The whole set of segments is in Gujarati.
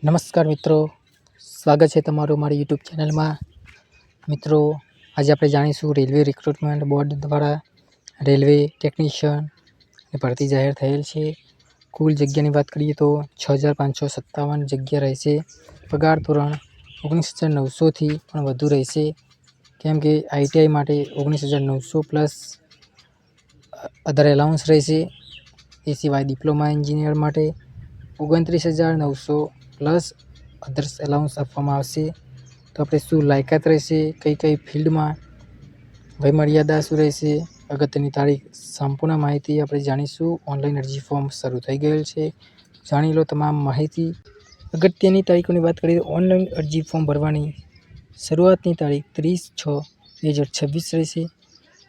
નમસ્કાર મિત્રો, સ્વાગત છે તમારું મારી યુટ્યુબ ચેનલમાં. મિત્રો, આજે આપણે જાણીશું રેલવે રિક્રુટમેન્ટ બોર્ડ દ્વારા રેલવે ટેકનિશિયનની ભરતી જાહેર થયેલ છે. કુલ જગ્યાની વાત કરીએ તો 6557 જગ્યા રહેશે. પગાર ધોરણ 19,900થી પણ વધુ રહેશે, કેમ કે આઈટીઆઈ માટે 19,900 પ્લસ અધર એલાઉન્સ રહેશે. એ સિવાય ડિપ્લોમા એન્જિનિયર માટે 29,900 પ્લસ અધર્સ એલાઉન્સ આપવામાં આવશે. તો આપણે શું લાયકાત રહેશે, કઈ ફિલ્ડમાં, વયમર્યાદા શું રહેશે, અગત્યની તારીખ, સંપૂર્ણ માહિતી આપણે જાણીશું. ઓનલાઈન અરજી ફોર્મ શરૂ થઈ ગયેલ છે, જાણી લો તમામ માહિતી. અગત્યની તારીખોની વાત કરીએ તો ઓનલાઈન અરજી ફોર્મ ભરવાની શરૂઆતની તારીખ 30/6/2026 રહેશે.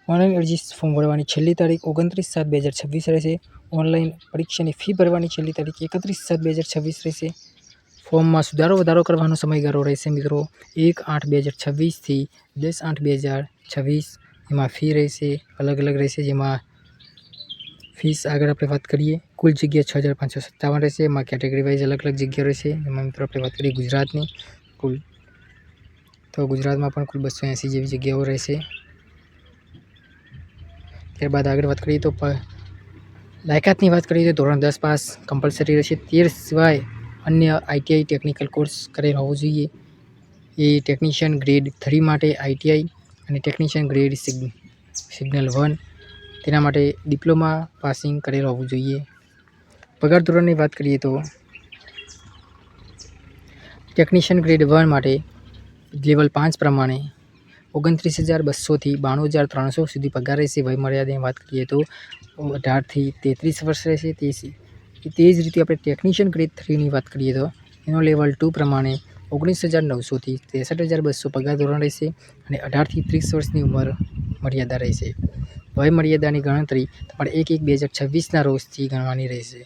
ઓનલાઈન અરજી ફોર્મ ભરવાની છેલ્લી તારીખ 29/7/2026 રહેશે. ઓનલાઈન પરીક્ષાની ફી ભરવાની છેલ્લી તારીખ 31/7/2026 રહેશે. ફોર્મમાં સુધારો વધારો કરવાનો સમયગાળો રહેશે મિત્રો 1/8/2026થી 10/8/2026. એમાં ફી રહેશે અલગ અલગ રહેશે. જેમાં ફીસ આગળ આપણે વાત કરીએ, કુલ જગ્યા 6557 રહેશે. એમાં કેટેગરી વાઇઝ અલગ અલગ જગ્યા રહેશે. એમાં મિત્રો આપણે વાત કરીએ ગુજરાતની કુલ, તો ગુજરાતમાં પણ કુલ 280 જેવી જગ્યાઓ રહેશે. ત્યારબાદ આગળ વાત કરીએ તો લાયકાતની વાત કરીએ તો ધોરણ 10 પાસ કમ્પલસરી રહેશે. તે સિવાય અન્ય આઈટીઆઈ ટેકનિકલ કોર્સ કરેલ હોવો જોઈએ. એ ટેકનિશિયન ગ્રેડ 3 માટે આઈટીઆઈ અને ટેકનિશિયન ગ્રેડ સિગ્નલ 1 તેના માટે ડિપ્લોમા પાસિંગ કરેલ હોવું જોઈએ. પગાર ધોરણની વાત કરીએ તો ટેકનિશિયન ગ્રેડ 1 માટે લેવલ 5 પ્રમાણે 29,200થી 92,300 સુધી પગાર રહેશે. વયમર્યાદાની વાત કરીએ તો 18થી 33 વર્ષ રહેશે. તે જ રીતે આપણે ટેકનિશિયન ગ્રેડ 3ની વાત કરીએ તો એનો લેવલ 2 પ્રમાણે 19,900થી 63,200 પગાર ધોરણ રહેશે અને 18થી 30 વર્ષની ઉંમર મર્યાદા રહેશે. વયમર્યાદાની ગણતરી તમારે 1/1/2026ના રોજથી ગણવાની રહેશે.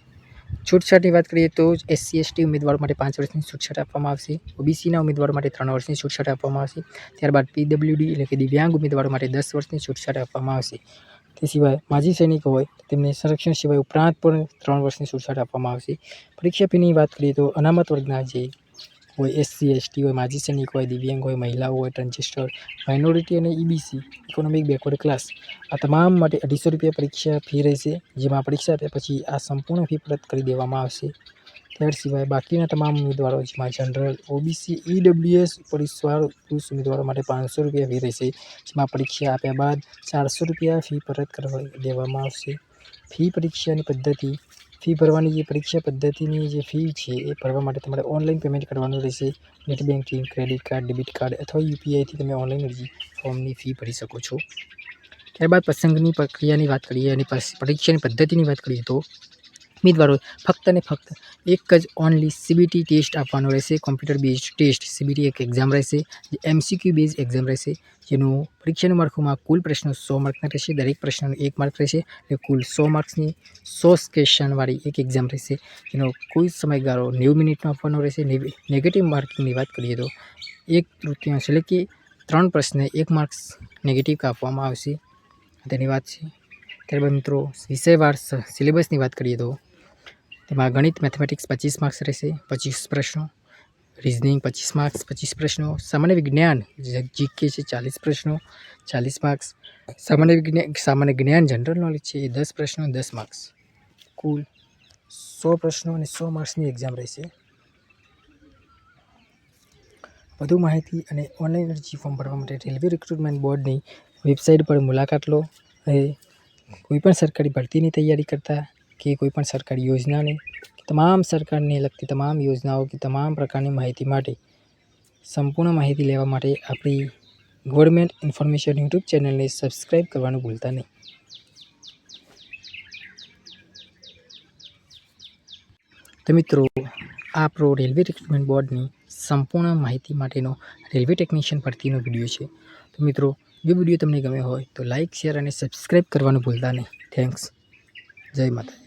છૂટછાટની વાત કરીએ તો SC ST ઉમેદવારો માટે 5 વર્ષની છૂટછાટ આપવામાં આવશે. ઓબીસીના ઉમેદવારો માટે 3 વર્ષની છૂટછાટ આપવામાં આવશે. ત્યારબાદ PWD એટલે કે દિવ્યાંગ ઉમેદવારો માટે 10 વર્ષની છૂટછાટ આપવામાં આવશે. તે સિવાય માજી સૈનિક હોય તેમને સંરક્ષણ સિવાય ઉપરાંત પણ 3 વર્ષની છૂટછાટ આપવામાં આવશે. પરીક્ષા ફીની વાત કરીએ તો અનામત વર્ગના જે હોય, SC ST હોય, માજી સૈનિક હોય, દિવ્યાંગ હોય, મહિલાઓ હોય, ટ્રાન્સજેન્ડર, માઇનોરિટી અને EBC ઇકોનોમિક બેકવર્ડ ક્લાસ, આ તમામ માટે 250 રૂપિયા પરીક્ષા ફી રહેશે. જેમાં પરીક્ષા આપ્યા પછી આ સંપૂર્ણ ફી પરત કરી દેવામાં આવશે. ત્યાર સિવાય બાકીના તમામ ઉમેદવારો જેમાં જનરલ, ઓબીસી, EWS પુરુષ ઉમેદવારો માટે 500 રૂપિયા ફી રહેશે. જેમાં પરીક્ષા આપ્યા બાદ 400 રૂપિયા ફી પરત કરવા દેવામાં આવશે. ફી ભરવાની જે પરીક્ષા પદ્ધતિની જે ફી છે એ ભરવા માટે તમારે ઓનલાઈન પેમેન્ટ કરવાનું રહેશે. Net banking, credit card, debit card અથવા UPIથી તમે ઓનલાઈન અરજી ફોર્મની ફી ભરી શકો છો. ત્યારબાદ પસંદગીની પ્રક્રિયાની વાત કરીએ અને પરીક્ષાની પદ્ધતિની વાત કરીએ તો ઉમેદવારો ફક્ત અને ફક્ત એક જ ઓનલી CBT ટેસ્ટ આપવાનો રહેશે. કોમ્પ્યુટર બેઝડ ટેસ્ટ CBT એક એક્ઝામ રહેશે, જે MCQ બેઝ એક્ઝામ રહેશે. જેનું પરીક્ષાનું માળખુંમાં કુલ પ્રશ્નો 100 માર્કના રહેશે. દરેક પ્રશ્નનું 1 માર્ક રહેશે એટલે કુલ 100 માર્ક્સની 100 ક્વેશ્ચનવાળી એક એક્ઝામ રહેશે. જેનો કુલ સમયગાળો 90 મિનિટનો આપવાનો રહેશે. નેગેટિવ માર્કિંગની વાત કરીએ તો 1/3 એટલે કે 3 પ્રશ્ને 1 માર્ક્સ નેગેટિવ કાપવામાં આવશે. તેની વાત છે. ત્યારબાદ મિત્રો વિષયવાર સિલેબસની વાત કરીએ તો તેમાં ગણિત મેથેમેટિક્સ 25 માર્ક્સ રહેશે, 25 પ્રશ્નો. રિઝનિંગ 25 માર્ક્સ, 25 પ્રશ્નો. સામાન્ય વિજ્ઞાન GK છે 40 પ્રશ્નો, 40 માર્ક્સ. સામાન્ય જ્ઞાન જનરલ નોલેજ છે એ 10 પ્રશ્નો, 10 માર્ક્સ. કુલ 100 પ્રશ્નો અને 100 માર્ક્સની એક્ઝામ રહેશે. વધુ માહિતી અને ઓનલાઈન અરજી ફોર્મ ભરવા માટે રેલવે રિક્રુટમેન્ટ બોર્ડની વેબસાઇટ પર મુલાકાત લો. કોઈપણ સરકારી ભરતીની તૈયારી કરતા કે કોઈપણ સરકારી યોજનાને તમામ સરકારને લગતી તમામ યોજનાઓ કે તમામ પ્રકારની માહિતી માટે સંપૂર્ણ માહિતી લેવા માટે આપણી ગવર્મેન્ટ ઇન્ફોર્મેશન યુટ્યુબ ચેનલને સબસ્ક્રાઈબ કરવાનું ભૂલતા નહીં. તો મિત્રો, આ આપણો રેલવે રિક્રુટમેન્ટ બોર્ડની સંપૂર્ણ માહિતી માટેનો રેલવે ટેકનિશિયન ભરતીનો વિડીયો છે. તો મિત્રો, જો વિડીયો તમને ગમ્યો હોય તો લાઇક, શેર અને સબસ્ક્રાઈબ કરવાનું ભૂલતા નહીં. થેન્ક્સ. જય માતા.